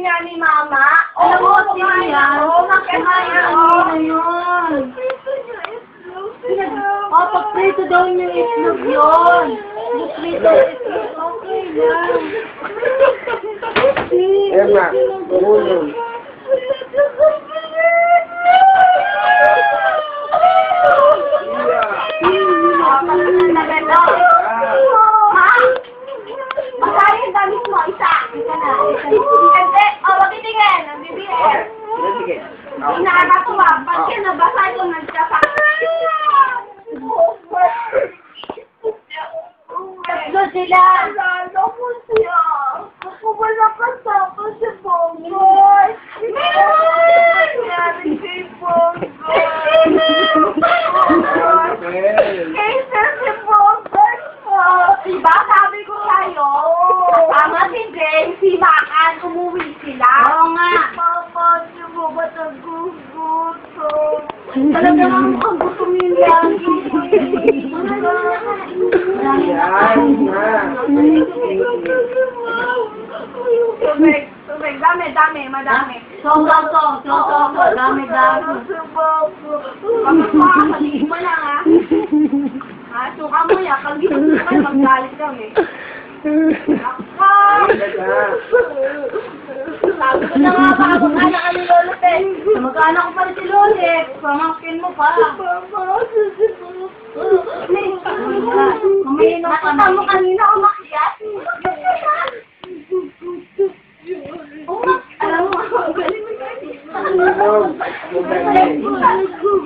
nga ni Mama. Alam mo, yan. Oo, makakaya. Oo, yun. Paprito daw yung itlog yun. Paprito yung itlog. Okay lang. Emma, tulong. Masahin damit mo, isa. Isa na. Hindi, magtitingin. Ang bibigyan. Sige. Hindi nakakatuwa. Bakit nabasa ito nagkasa? Tatlo sila. Lalo ko siya. Ako wala kasama si Bongoy. Nangyari kay Bongoy. Kaysa si Bongoy po. Diba sabi ko sa'yo? Tama si James, si Makan, umuwi sila. Oo nga. Papa, di mo ba nagugutom? Talaga naman ang gusto mo yung lagi. Tubig, dami, madami. Song, dami. Pagpapakaliin mo lang, ha? Ha, suka mo yan. Pag di mo suka, maggalit kami. Sabi ko na nga, baka mag-anak ka ni Lolit eh. Mag-anak ko pa rin si Lolit. Pamangkin mo pa. Nakita mo kanina umakyat? Alam mo, ang galing mo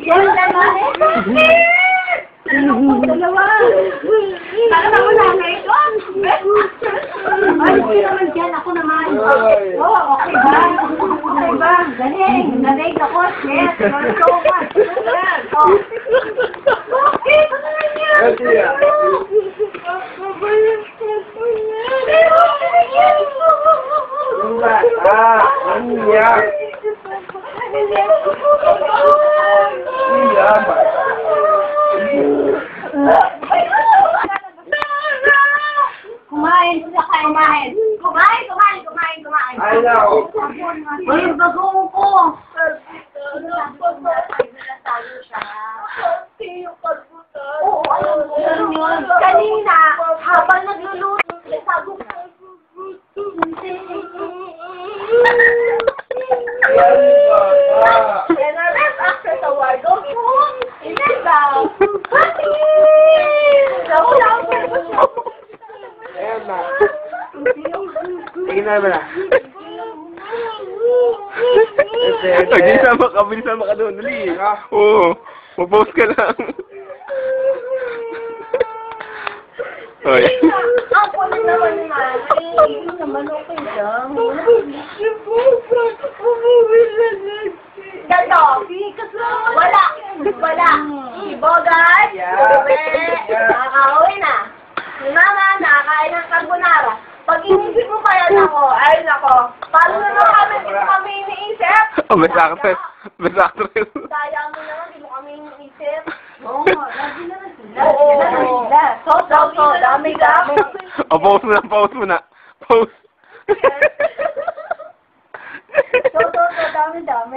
yan, dalawa. Kala mo nanay ko? Ay, hindi naman dyan. Ako naman. Oo, okay ba? Okay ba? Galing ako. Yes, you're so much. Yes, oh. Okay, ano na yan? Kumain. Ayaw. Uy, yung bagong ko. Oo, alam mo. Kanina, habang nagluluto, sabi ko, NRS Actress Award. Go home. Hindi daw. Emma. Tingnan mo na. Bilisan ka doon. Dali. Oo. Mag-post ka lang. Hoy. Ako na naman hindi naman okay lang. Gato. Wala. Si Bogart. Nakakauwi na. Si Mama, nakakain ng carbonara. Pag inisip mo pa yan ako, ay nako. Paano na naman kami iniisip? Oh, best actress. Daya mo naman, di mo kami iniisip. Oo nga, lagi naman sila. Oo. So, dami. Oh, pause mo na. Pause. Dami.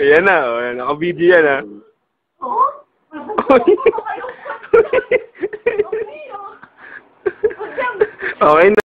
Ayan na, oh. Naka-video yan, ha. Oh? Okay na.